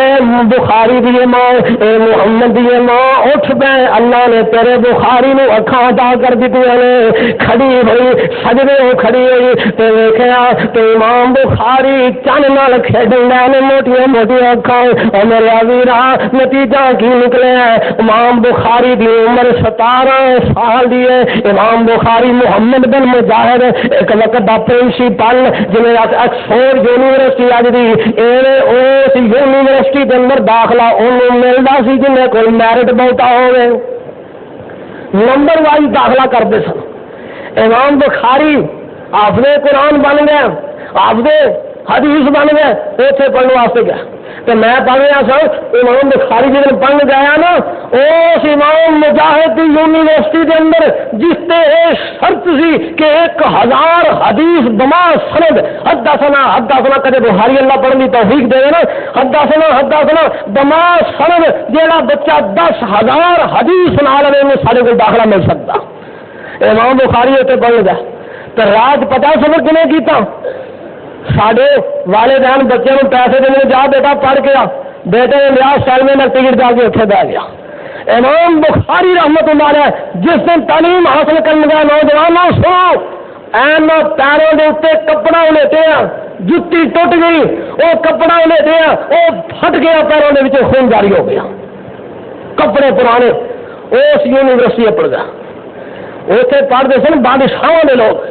بخاری دی ماں، اے محمد دی ماں اٹھ بے، اللہ نے تیرے بخاری نو اکھاں عطا کر دتیاں نے۔ کھڑی ہوئی سجدے ہو کھڑی ہوئی تے ویکھیا تے امام بخاری چن نال کھیڈن نے موٹیاں موٹیاں اکھاں۔ او میرے عزیزا نتیجہ کی نکلیا؟ امام بخاری دی عمر 17 سال دی ہے۔ امام بخاری محمد بن مجاہد ایک وقت دا پرنسپل جنہیں آکسفورڈ یونیورسٹی اج دی اس یونیورسٹی کے اندر داخلہ انہوں ملتا سی جنہیں کوئی میرٹ بہتا ہوئے، نمبر وائز داخلہ کرتے سن۔ امام بخاری حافظ قرآن بن گیا، حافظ حدیث بن گیا، اتنے پڑھنے واسطے گیا تو میں پڑھ رہا سا امام بخاری جی نے پڑھ گیا نا اس امام مجاہد یونیورسٹی کے اندر جس تے شرط سی کہ 1000 حدیث بما سند حدثنا کدے بخاری اللہ پڑھنے کی توفیق دے نا، حدثنا بما سند جیڑا بچہ 10,000 حدیث سنا لے سارے کو داخلہ مل سکتا۔ امام بخاری اتنے پڑھ گیا تو رات 50 سفر کنے کیتا، ساڈے والدین بچے کو پیسے دینے جا بیٹا پڑھ کے آ، بیٹے نے لیا سالوے میں ٹکٹ جا کے اتنے بہ گیا۔ امام بخاری رحمت اللہ علیہ جس دن تعلیم حاصل کرنے گئے نوجوانوں سو این پیروں کے اتنے کپڑا لیتے ہیں، جتی ٹوٹ گئی، وہ کپڑا لیتے ہیں، وہ پھٹ گیا، پیروں کے بچے خون جاری ہو گیا، کپڑے پرانے۔ اس یونیورسٹی پڑھ گیا، اتنے پڑھتے سن بادشاہوں کے لوگ،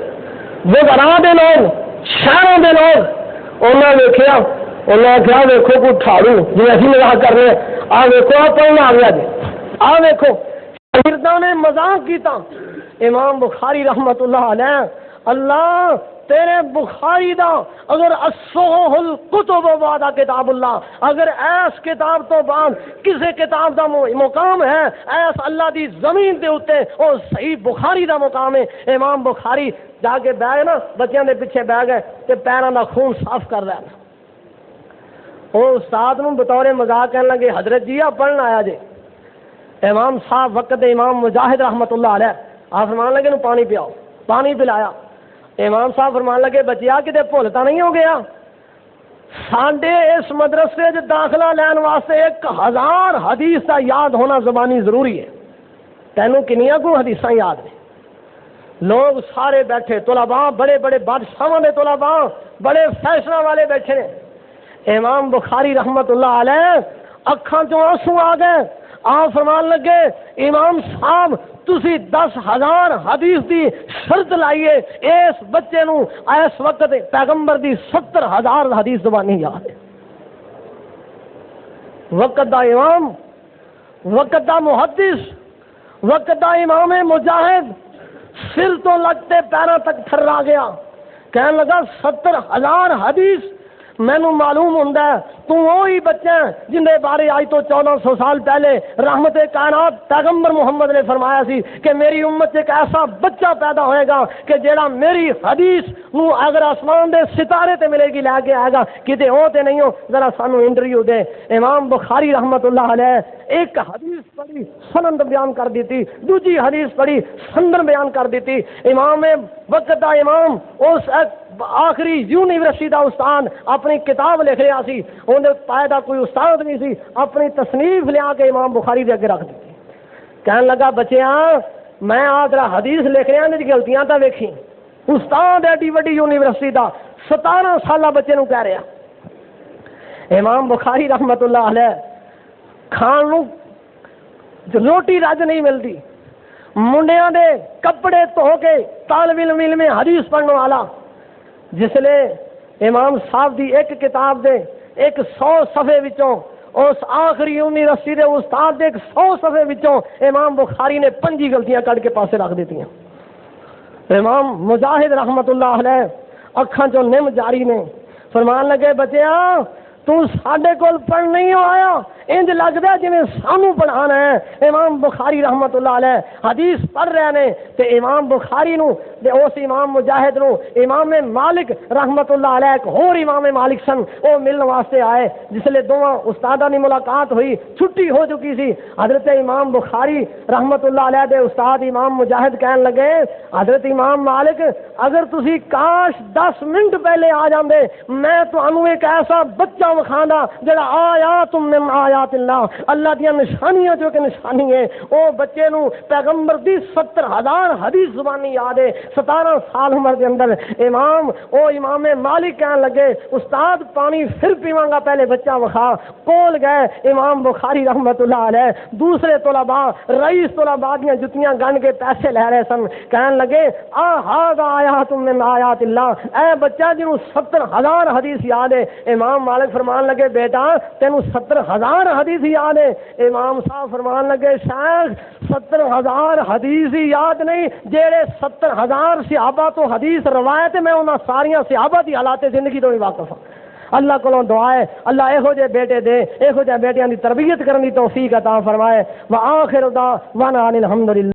وزراء کے لوگ، شہروں کے لوگ، انہیں ویکیا، انہیں آخیا ویکو کوئی ٹھاڑو جی اچھی مزاح کر رہے ہیں، آ ویکو آ پڑھنا آ گیا جی، آ ویکو شاگرداں نے مزاح کیتا۔ امام بخاری رحمت اللہ علیہ، اللہ تیرے بخاری دا اگر اصح الکتب بعد کتاب اللہ، اگر ایس کتاب تو بعد کسی کتاب دا مقام ہے، ایس اللہ دی زمین دے اوتے او صحیح بخاری دا مقام ہے۔ امام بخاری جا کے بیٹھ نا بچیاں دے پیچھے بیٹھ گئے تے پیراں دا خون صاف کر رہا ہے۔ او استاد نوں بطور مذاق کہنے لگے حضرت جی آپ پڑھنا آیا جے۔ امام صاحب وقت امام مجاہد رحمت اللہ علیہ آپ فرمان لگے نو پانی پیاؤ، پانی پلایا۔ امام صاحب فرمان لگے بچیا کتے بھولتا نہیں ہو گیا، ساڈے اس مدرسے چ داخلہ لین واسطے 1000 حدیث کا یاد ہونا زبانی ضروری ہے۔ تینوں کنیاں کو حدیثاں یاد نے؟ لوگ سارے بیٹھے، طلباء بڑے بڑے بادشاہوں کے طلباء بڑے فیشنوں والے بیٹھے نے۔ امام بخاری رحمت اللہ علیہ اکھاں چوں آنسو آ گئے، آپ فرمان لگے امام صاحب تسی 10,000 حدیث دی شرط لائیے، اس بچے نو اس وقت پیغمبر دی 70,000 حدیث زبانی یاد ہے۔ وقت دا امام، وقت دا محدث، وقت دا امام مجاہد سر تو لگتے پیروں تک تھرا گیا، کہنے لگا 70,000 حدیث مینو معلوم ہوں تو وہی بچہ جن کے بارے آج تو 1400 سال پہلے رحمت کائنات پیغمبر محمد نے فرمایا سی کہ میری امت سے ایک ایسا بچہ پیدا ہوئے گا کہ جیڑا میری حدیث نو اگر آسمان دے ستارے تے ملے گی لے کے آئے گا، کتے ہو تے نہیں ہو ذرا سانو انٹرویو دے۔ امام بخاری رحمت اللہ علیہ ایک حدیث پڑھی سند بیان کر دیتی، دوسری حدیث پڑھی سند بیان کر دیتی۔ امام وقت دا امام اس آخری یونیورسٹی دا استاد اپنی کتاب لکھ رہا سی، انہیں پائے دا کوئی استاد نہیں سی، اپنی تصنیف لیا کے امام بخاری دے اگے رکھ دی، کہنے لگا بچیاں میں آج حدیث لکھ رہا ہوں غلطیاں تو ویکھی، استاد ایڈی وڈی یونیورسٹی دا 17 سالہ بچے نو کہہ رہا۔ امام بخاری رحمت اللہ علیہ کھان نو روٹی رج نہیں ملتی، منڈیاں دے کپڑے دھو کے طالب علم میں حدیث پڑھنے والا، جس لئے امام صاحب دی ایک کتاب دے 100 صفحے وچوں اس آخری یونیورسٹی دے استاد دے 100 صفحے وچوں امام بخاری نے 5 غلطیاں کٹ کے پاسے رکھ دیتی ہیں۔ امام مجاہد رحمت اللہ علیہ اکھاں چوں نم جاری نے، فرمان لگے بچیا تو ساڈے کول پڑھ نہیں آیا، انج لگدا ہے جویں سانو پڑھانا ہے۔ امام بخاری رحمت اللہ علیہ حدیث پڑھ رہے نے تے امام بخاری نو تے اس امام مجاہد نو امام مالک رحمت اللہ علیہ ایک اور امام مالک سن، وہ ملن واسطے آئے۔ جس لے دونوں استاداں دی ملاقات ہوئی، چھٹی ہو چکی سی، حضرت امام بخاری رحمت اللہ علیہ دے استاد امام مجاہد کہن لگے حضرت امام مالک اگر تسی کاش 10 منٹ پہلے آ جاندے میں تانوں ایک ایسا بچہ وکھانا جڑا آیات من آیات اللہ دیاں نشانیاں جو کہ نشانی ہے، او بچے نو پیغمبر دی 70,000 حدیث زبانی یاد ہے۔ 17 سال عمر دے اندر امام مالک کہنے لگے استاد پانی پھر پیواں گا، پہلے بچہ وکھا۔ کول گئے امام بخاری رحمت اللہ علیہ، دوسرے طلباء رئیس طلباء دیاں جتیاں گن کے پیسے لے رہے سن، کہنے لگے ھذا آیات من آیات اللہ، اے بچہ جنوں 70,000 حدیث یاد ہے۔ امام مالک فرمان لگے بیٹا تینوں 70,000 حدیث یاد ہے؟ امام صاحب فرمان لگے شیخ 70,000 حدیث ہی یاد نہیں، جیڑے 70,000 صحابہ تو حدیث روایت میں انہاں ساریاں صحابہ دی حالات زندگی تو نہیں واقف ہوں۔ اللہ کو دعا ہے اللہ یہو جے بیٹے دے، یہو جے بیٹیاں دی تربیت کرنے دی توفیق عطا فرمائے۔ وآخر دعوانا الحمدللہ۔